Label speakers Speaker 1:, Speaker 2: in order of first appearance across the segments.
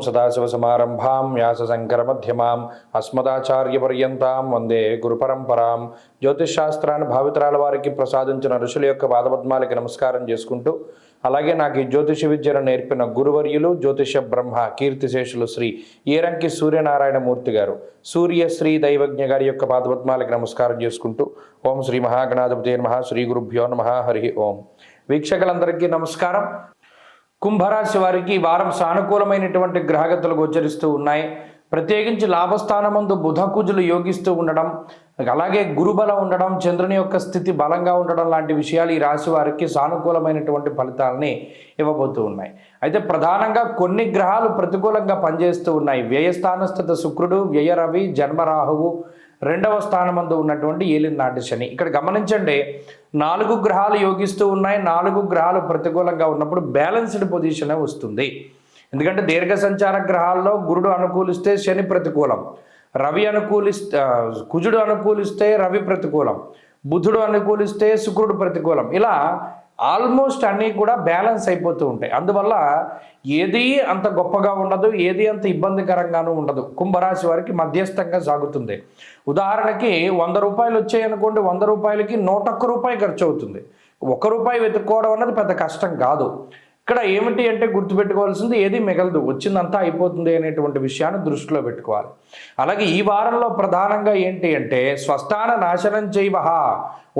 Speaker 1: సదాశివసమారంభాం వ్యాసశంకరమధ్యమాం అస్మదాచార్యపర్యంతాం వందే గురుపరంపరాం. జ్యోతిష్శాస్త్రాన్ని భావితరాల వారికి ప్రసాదించిన ఋషుల యొక్క పాదపద్మాలకి నమస్కారం చేసుకుంటూ, అలాగే నాకు ఈ జ్యోతిష విద్యను నేర్పిన గురువర్యులు జ్యోతిష బ్రహ్మ కీర్తిశేషులు శ్రీ ఏరంకి సూర్యనారాయణమూర్తి గారు, సూర్యశ్రీ దైవజ్ఞ గారి యొక్క పాదపద్మాలకి నమస్కారం చేసుకుంటూ, ఓం శ్రీ మహాగణాధిపతి నమః, శ్రీ గురుభ్యో నమః, హరి ఓం. వీక్షకులందరికీ నమస్కారం. కుంభరాశి వారికి ఈ వారం సానుకూలమైనటువంటి గ్రహగతులు గోచరిస్తూ ఉన్నాయి. ప్రత్యేకించి లాభస్థానమందు బుధ కుజులు యోగిస్తూ ఉండడం, అలాగే గురుబలం ఉండడం, చంద్రుని యొక్క స్థితి బలంగా ఉండడం లాంటి విషయాలు ఈ రాశి వారికి సానుకూలమైనటువంటి ఫలితాలని ఇవ్వబోతూ ఉన్నాయి. అయితే ప్రధానంగా కొన్ని గ్రహాలు ప్రతికూలంగా పనిచేస్తూ ఉన్నాయి. వ్యయస్థానస్థిత శుక్రుడు, వ్యయ రవి, జన్మరాహువు, రెండవ స్థానమందు ఉన్నటువంటి ఏలినాటి శని. ఇక్కడ గమనించండి, 4 గ్రహాలు యోగిస్తూ ఉన్నాయి. 4 గ్రహాలు ప్రతికూలంగా ఉన్నప్పుడు బ్యాలెన్స్డ్ పొజిషన్ వస్తుంది. ఎందుకంటే దీర్ఘ సంచార గ్రహాల్లో గురుడు అనుకూలిస్తే శని ప్రతికూలం, కుజుడు అనుకూలిస్తే రవి ప్రతికూలం, బుధుడు అనుకూలిస్తే శుక్రుడు ప్రతికూలం. ఇలా ఆల్మోస్ట్ అన్నీ కూడా బ్యాలెన్స్ అయిపోతూ ఉంటాయి. అందువల్ల ఏది అంత గొప్పగా ఉండదు, ఏది అంత ఇబ్బందికరంగానూ ఉండదు. కుంభరాశి వారికి మధ్యస్థంగా సాగుతుంది. ఉదాహరణకి 100 రూపాయలు వచ్చాయనుకోండి, 100 రూపాయలకి 101 రూపాయి ఖర్చు అవుతుంది. 1 రూపాయి వెతుక్కోవడం అన్నది పెద్ద కష్టం కాదు. ఇక్కడ ఏమిటి అంటే గుర్తుపెట్టుకోవాల్సింది, ఏది మిగలదు, వచ్చిందంతా అయిపోతుంది అనేటువంటి విషయాన్ని దృష్టిలో పెట్టుకోవాలి. అలాగే ఈ వారంలో ప్రధానంగా ఏంటి అంటే, స్వస్థాన నాశనం చేయవహ,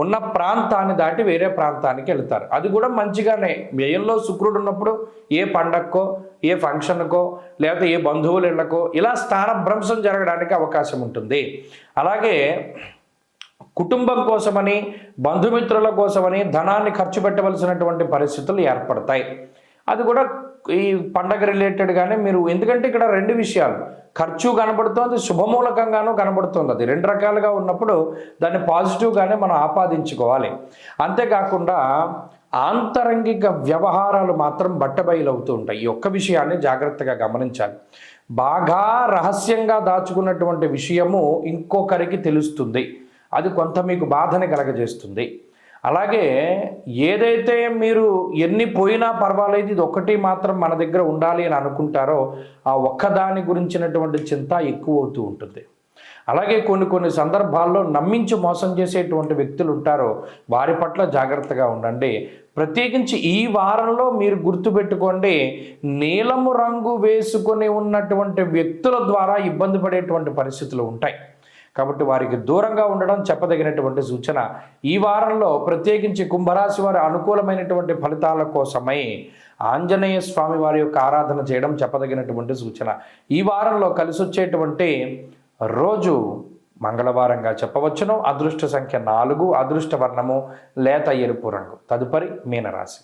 Speaker 1: ఉన్న ప్రాంతాన్ని దాటి వేరే ప్రాంతానికి వెళ్తారు. అది కూడా మంచిగానే. వ్యయంలో శుక్రుడు ఉన్నప్పుడు ఏ పండక్కో, ఏ ఫంక్షన్కో, లేకపోతే ఏ బంధువుల ఇళ్లకో ఇలా స్థానభ్రంశం జరగడానికి అవకాశం ఉంటుంది. అలాగే కుటుంబం కోసమని, బంధుమిత్రుల కోసమని ధనాన్ని ఖర్చు పెట్టవలసినటువంటి పరిస్థితులు ఏర్పడతాయి. అది కూడా ఈ పండగ రిలేటెడ్గానే మీరు, ఎందుకంటే ఇక్కడ 2 విషయాలు, ఖర్చు కనబడుతోంది, శుభమూలకంగానూ కనబడుతుంది. అది 2 రకాలుగా ఉన్నప్పుడు దాన్ని పాజిటివ్గానే మనం ఆపాదించుకోవాలి. అంతేకాకుండా ఆంతరంగిక వ్యవహారాలు మాత్రం బట్టబయలవుతూ ఉంటాయి. ఈ ఒక్క విషయాన్ని జాగ్రత్తగా గమనించాలి. బాగా రహస్యంగా దాచుకున్నటువంటి విషయము ఇంకొకరికి తెలుస్తుంది. అది కొంత మీకు బాధని కలగజేస్తుంది. అలాగే ఏదైతే మీరు ఎన్ని పోయినా పర్వాలేదు, ఇది ఒక్కటి మాత్రం మన దగ్గర ఉండాలి అని అనుకుంటారో ఆ ఒక్కదాని గురించినటువంటి చింత ఎక్కువ అవుతూ ఉంటుంది. అలాగే కొన్ని సందర్భాల్లో నమ్మించి మోసం చేసేటువంటి వ్యక్తులు ఉంటారో వారి పట్ల జాగ్రత్తగా ఉండండి. ప్రత్యేకించి ఈ వారంలో మీరు గుర్తుపెట్టుకోండి, నీలము రంగు వేసుకొని ఉన్నటువంటి వ్యక్తుల ద్వారా ఇబ్బంది పడేటువంటి పరిస్థితులు ఉంటాయి. కాబట్టి వారికి దూరంగా ఉండడం చెప్పదగినటువంటి సూచన. ఈ వారంలో ప్రత్యేకించి కుంభరాశి వారి అనుకూలమైనటువంటి ఫలితాల కోసమై ఆంజనేయ స్వామి వారి యొక్క ఆరాధన చేయడం చెప్పదగినటువంటి సూచన. ఈ వారంలో కలిసి వచ్చేటువంటి రోజు మంగళవారంగా చెప్పవచ్చును. అదృష్ట సంఖ్య 4, అదృష్ట వర్ణము లేత ఎరుపు రంగు. తదుపరి మీనరాశి.